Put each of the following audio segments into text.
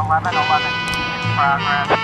1111 in progress.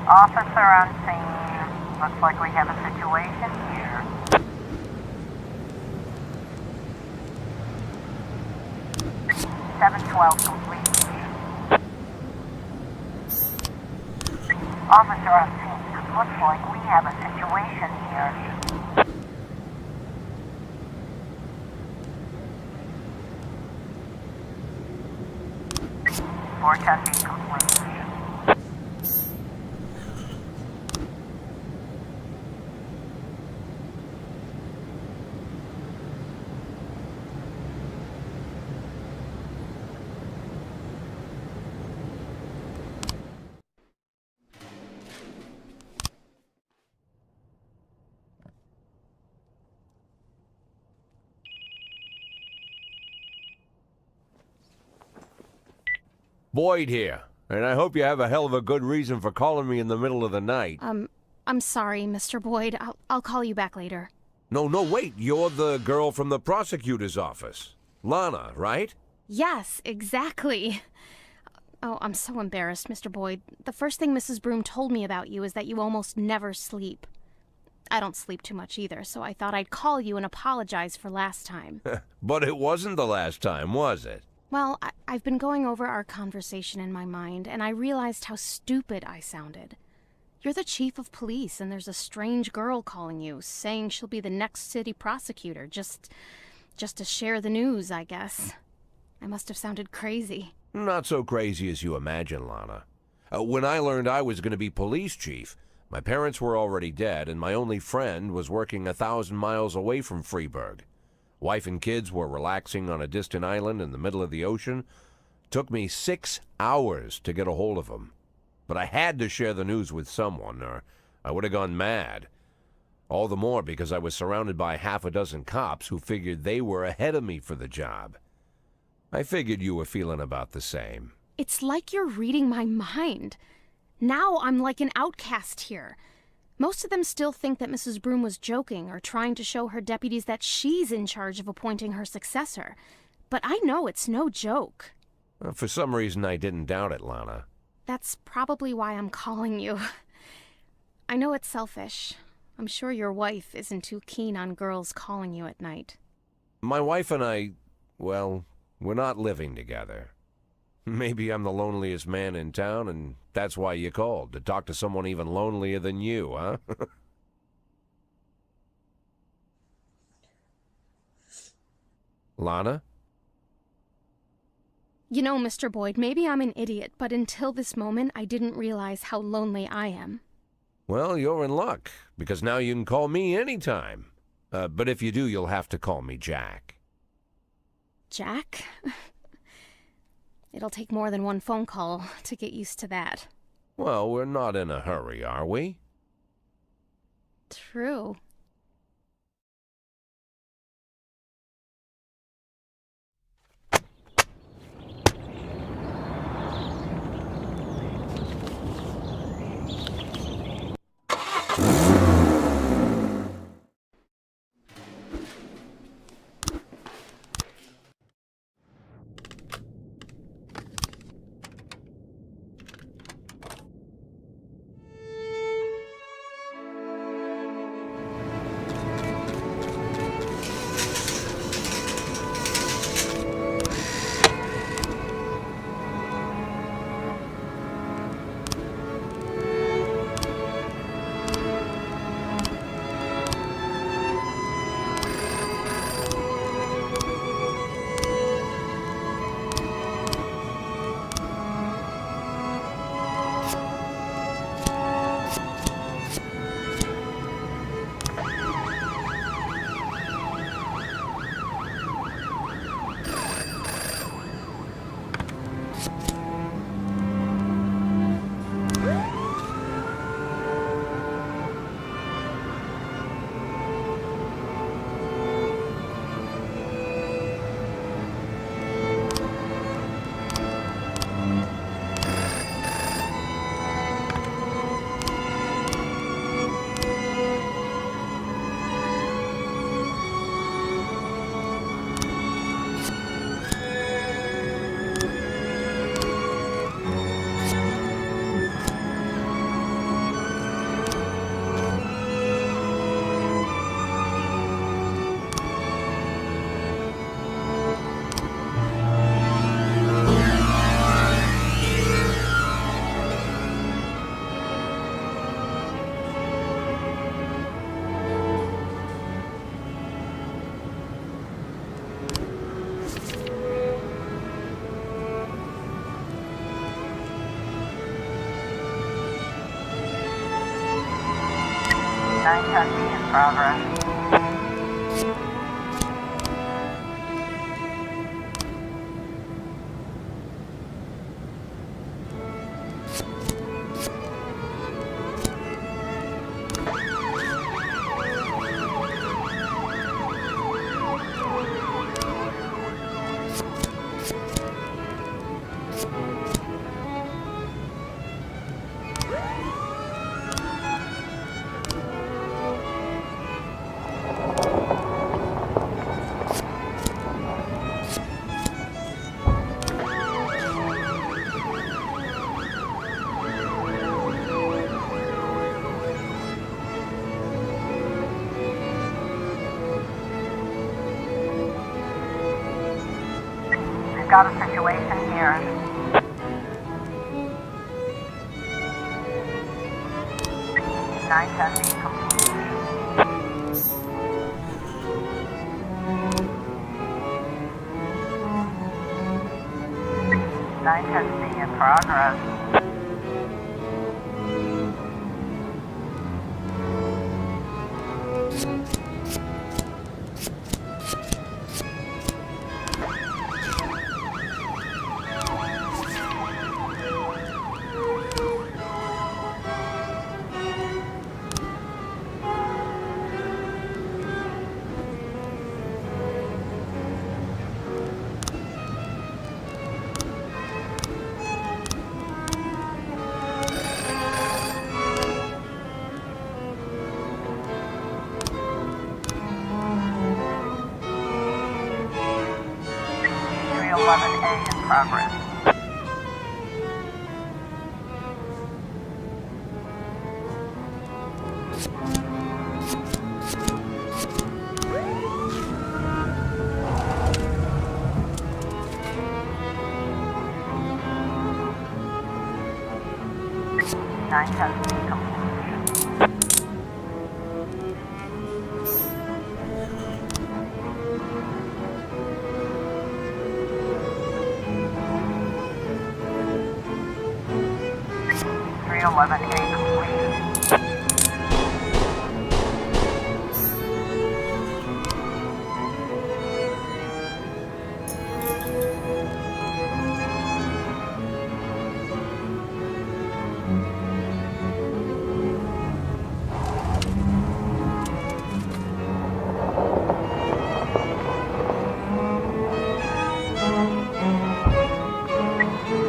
Officer on scene. Looks like we have a situation here. 712 complete. Officer on scene. Looks like we have a situation here. 410 complete. Boyd here, and I hope you have a hell of a good reason for calling me in the middle of the night. I'm sorry, Mr. Boyd. I'll call you back later. No, wait. You're the girl from the prosecutor's office. Lana, right? Yes, exactly. Oh, I'm so embarrassed, Mr. Boyd. The first thing Mrs. Broom told me about you is that you almost never sleep. I don't sleep too much either, so I thought I'd call you and apologize for last time. But it wasn't the last time, was it? Well, I've been going over our conversation in my mind, and I realized how stupid I sounded. You're the chief of police, and there's a strange girl calling you, saying she'll be the next city prosecutor, just to share the news, I guess. I must have sounded crazy. Not so crazy as you imagine, Lana. When I learned I was going to be police chief, my parents were already dead, and my only friend was working 1,000 miles away from Freeburg. Wife and kids were relaxing on a distant island in the middle of the ocean. Took me 6 hours to get a hold of them. But I had to share the news with someone, or I would have gone mad. All the more because I was surrounded by half a dozen cops who figured they were ahead of me for the job. I figured you were feeling about the same. It's like you're reading my mind. Now I'm like an outcast here. Most of them still think that Mrs. Broom was joking or trying to show her deputies that she's in charge of appointing her successor. But I know it's no joke. For some reason, I didn't doubt it, Lana. That's probably why I'm calling you. I know it's selfish. I'm sure your wife isn't too keen on girls calling you at night. My wife and I, well, we're not living together. Maybe I'm the loneliest man in town, and that's why you called, to talk to someone even lonelier than you, huh? Lana? You know, Mr. Boyd, maybe I'm an idiot, but until this moment, I didn't realize how lonely I am. Well, you're in luck, because now you can call me anytime. But if you do, you'll have to call me Jack. Jack? It'll take more than one phone call to get used to that. Well, we're not in a hurry, are we? True. 910B in progress. We've got a situation here. Nine ten B complete. 910B in progress. A in progress. Nine ten complete. 311A complete.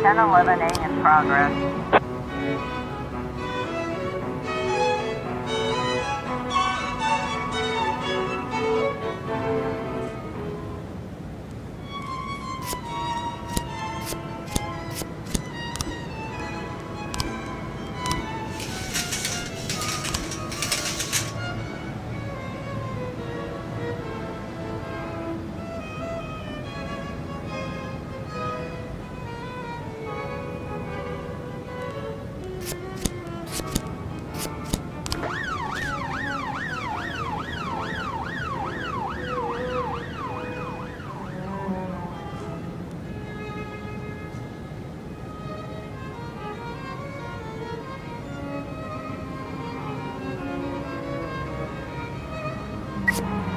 Ten 11A in progress.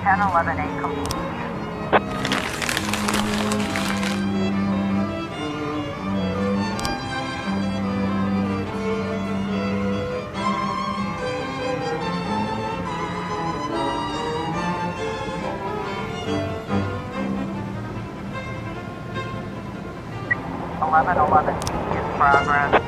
Ten 11A complete. Eleven 11B in progress.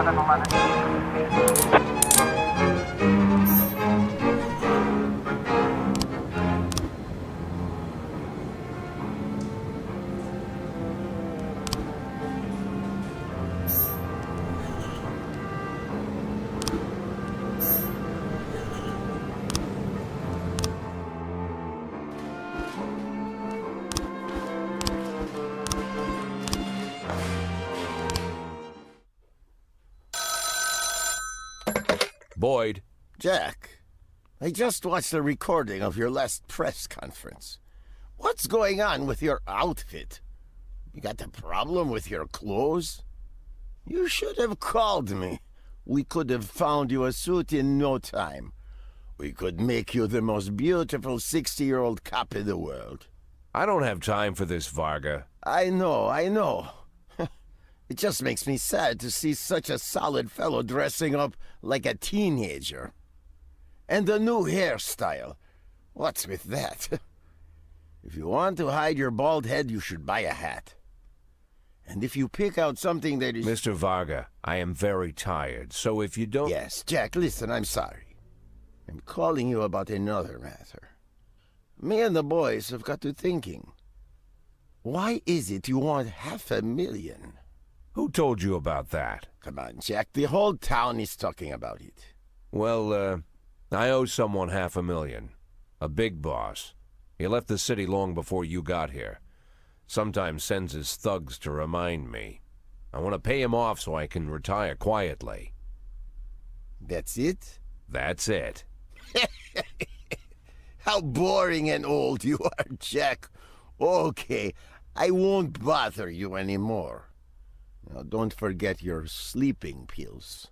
1111. Boyd, Jack, I just watched a recording of your last press conference. What's going on with your outfit? You got a problem with your clothes? You should have called me. We could have found you a suit in no time. We could make you the most beautiful 60-year-old cop in the world. I don't have time for this, Varga. I know. It just makes me sad to see such a solid fellow dressing up like a teenager. And the new hairstyle. What's with that? If you want to hide your bald head, you should buy a hat. And if you pick out something that is... Mr. Varga, I am very tired, so if you don't... Yes, Jack, listen, I'm sorry. I'm calling you about another matter. Me and the boys have got to thinking. Why is it you want $500,000? Who told you about that? Come on, Jack, the whole town is talking about it. Well, I owe someone $500,000. A big boss. He left the city long before you got here. Sometimes sends his thugs to remind me. I want to pay him off so I can retire quietly. That's it? That's it. How boring and old you are, Jack. Okay, I won't bother you anymore. Now, don't forget your sleeping pills.